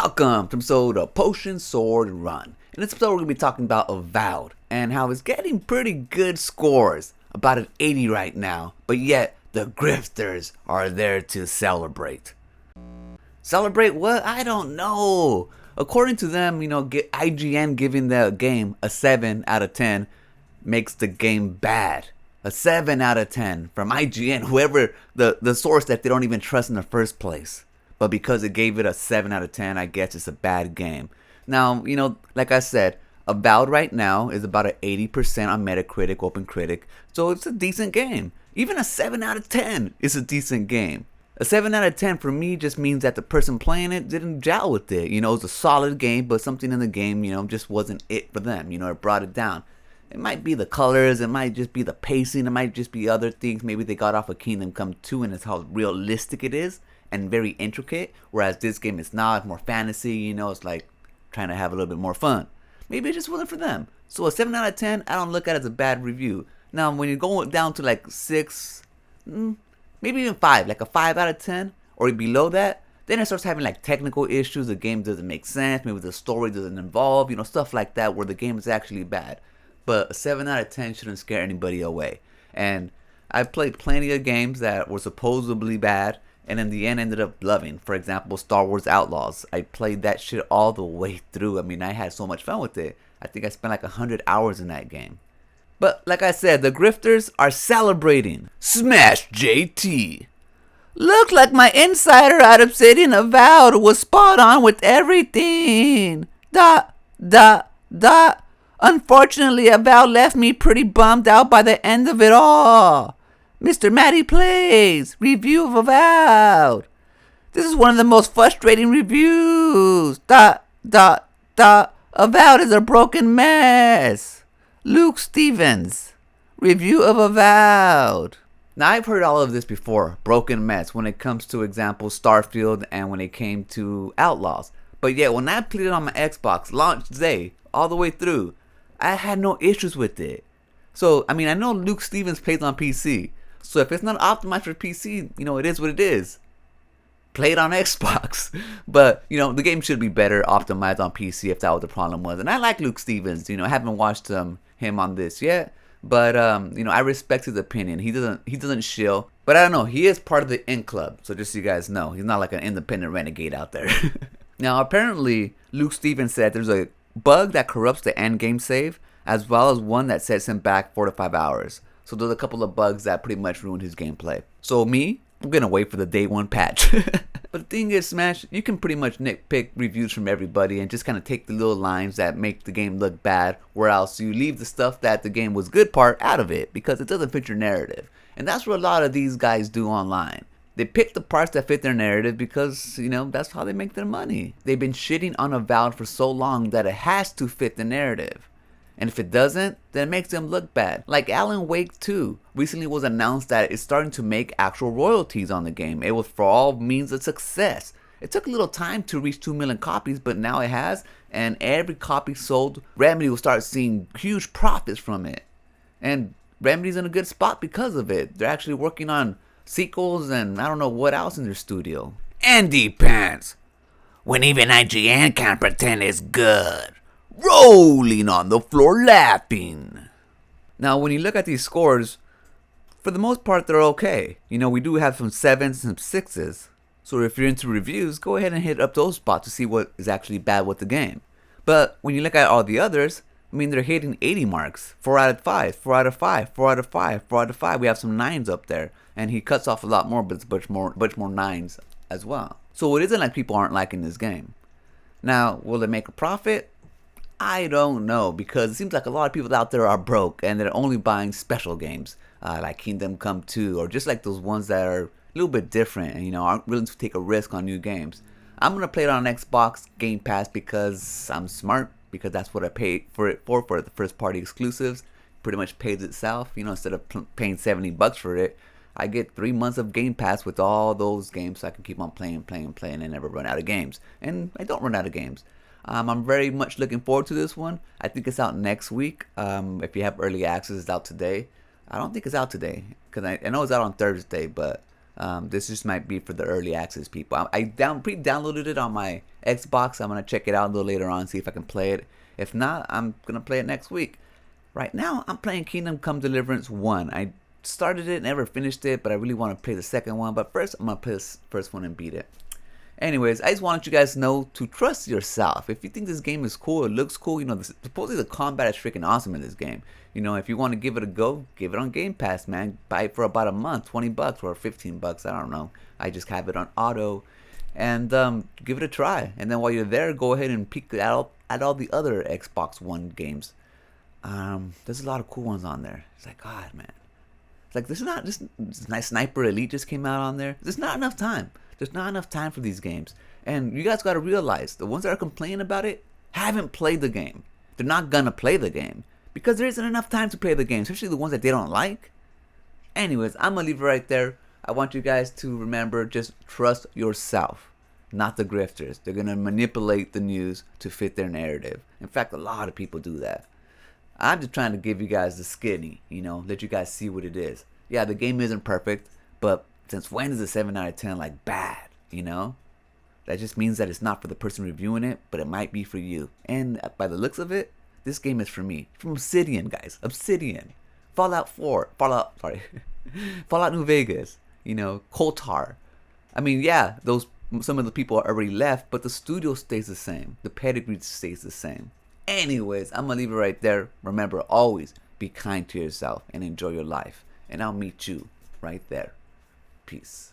Welcome to episode of Potion Sword Run. In this episode we're going to be talking about Avowed and how it's getting pretty good scores, about an 80 right now, but yet the Grifters are there to celebrate. Celebrate what? I don't know. According to them, IGN giving the game a 7 out of 10 makes the game bad. A 7 out of 10 from IGN, whoever the source that they don't even trust in the first place. But because it gave it a 7 out of 10, I guess it's a bad game. Now, like I said, Avowed right now is about an 80% on Metacritic, OpenCritic. So it's a decent game. Even a 7 out of 10 is a decent game. A 7 out of 10 for me just means that the person playing it didn't gel with it. It was a solid game, but something in the game, just wasn't it for them. It brought it down. It might be the colors, it might just be the pacing, it might just be other things. Maybe they got off of Kingdom Come 2 and it's how realistic it is and very intricate. Whereas this game is not, it's more fantasy, it's like trying to have a little bit more fun. Maybe it just wasn't for them. So a 7 out of 10, I don't look at it as a bad review. Now, when you're going down to like 6, maybe even 5, like a 5 out of 10 or below that, then it starts having like technical issues. The game doesn't make sense. Maybe the story doesn't involve, stuff like that where the game is actually bad. But a 7 out of 10 shouldn't scare anybody away. And I've played plenty of games that were supposedly bad and in the end ended up loving. For example, Star Wars Outlaws. I played that shit all the way through. I had so much fun with it. I think I spent like 100 hours in that game. But like I said, the Grifters are celebrating. Smash JT. Looked like my insider at Obsidian Avowed was spot on with everything. Unfortunately, Avowed left me pretty bummed out by the end of it all. Mr. Matty Plays, review of Avowed. This is one of the most frustrating reviews. Avowed is a broken mess. Luke Stevens, review of Avowed. Now, I've heard all of this before, broken mess, when it comes to example Starfield and when it came to Outlaws. But yet, when I played it on my Xbox, launch day, all the way through, I had no issues with it. So, I know Luke Stevens plays on PC. So if it's not optimized for PC, it is what it is. Play it on Xbox. But, the game should be better optimized on PC if that was the problem was. And I like Luke Stevens. I haven't watched him on this yet. But, I respect his opinion. He doesn't shill. But I don't know. He is part of the In Club. So just so you guys know, he's not like an independent renegade out there. Now, apparently, Luke Stevens said there's a bug that corrupts the end game save, as well as one that sets him back 4 to 5 hours. So there's a couple of bugs that pretty much ruined his gameplay. So I'm gonna wait for the day 1 patch. But the thing is, Smash, you can pretty much nitpick reviews from everybody and just kind of take the little lines that make the game look bad, where else you leave the stuff that the game was good part out of it because it doesn't fit your narrative. And that's what a lot of these guys do online. They pick the parts that fit their narrative because, that's how they make their money. They've been shitting on Avowed for so long that it has to fit the narrative. And if it doesn't, then it makes them look bad. Like Alan Wake 2 recently was announced that it's starting to make actual royalties on the game. It was for all means a success. It took a little time to reach 2 million copies, but now it has. And every copy sold, Remedy will start seeing huge profits from it. And Remedy's in a good spot because of it. They're actually working on sequels and I don't know what else in their studio. Andy Pants. When even IGN can't pretend it's good. Rolling on the floor laughing. Now, when you look at these scores, for the most part, they're okay. We do have some 7s and some 6s. So if you're into reviews, go ahead and hit up those spots to see what is actually bad with the game. But when you look at all the others, they're hitting 80 marks. 4 out of 5, 4 out of 5, 4 out of 5, 4 out of 5. We have some 9s up there. And he cuts off a lot more, but it's much more 9s as well. So it isn't like people aren't liking this game. Now, will it make a profit? I don't know, because it seems like a lot of people out there are broke and they're only buying special games like Kingdom Come 2 or just like those ones that are a little bit different and aren't willing to take a risk on new games. I'm going to play it on Xbox Game Pass because I'm smart, because that's what I paid for it for the first party exclusives. Pretty much pays itself, instead of paying $70 for it. I get 3 months of Game Pass with all those games so I can keep on playing and never run out of games. And I don't run out of games. I'm very much looking forward to this one. I think it's out next week. If you have early access, it's out today. I don't think it's out today because I know it's out on Thursday, but This just might be for the early access people. I pre-downloaded it on my Xbox. I'm gonna check it out a little later on, see if I can play it. If not, I'm gonna play it next week. Right now, I'm playing Kingdom Come Deliverance 1. I started it, never finished it, but I really want to play the second one. But first, I'm gonna play this first one and beat it. Anyways, I just wanted you guys to know to trust yourself. If you think this game is cool, it looks cool, supposedly the combat is freaking awesome in this game. If you want to give it a go, give it on Game Pass, man. Buy it for about a month, 20 bucks or 15 bucks, I don't know. I just have it on auto, and give it a try. And then while you're there, go ahead and peek at all the other Xbox One games. There's a lot of cool ones on there. It's like, God, man. It's like, there's not just nice Sniper Elite just came out on there. There's not enough time. There's not enough time for these games. And you guys got to realize, the ones that are complaining about it haven't played the game. They're not going to play the game because there isn't enough time to play the game, especially the ones that they don't like. Anyways, I'm going to leave it right there. I want you guys to remember, just trust yourself, not the grifters. They're going to manipulate the news to fit their narrative. In fact, a lot of people do that. I'm just trying to give you guys the skinny, let you guys see what it is. Yeah, the game isn't perfect, but since when is a 7 out of 10 like bad, That just means that it's not for the person reviewing it, but it might be for you. And by the looks of it, this game is for me. From Obsidian, guys. Obsidian. Fallout New Vegas. Kotar. I mean, yeah, some of the people are already left, but the studio stays the same. The pedigree stays the same. Anyways, I'm going to leave it right there. Remember, always be kind to yourself and enjoy your life. And I'll meet you right there. Peace.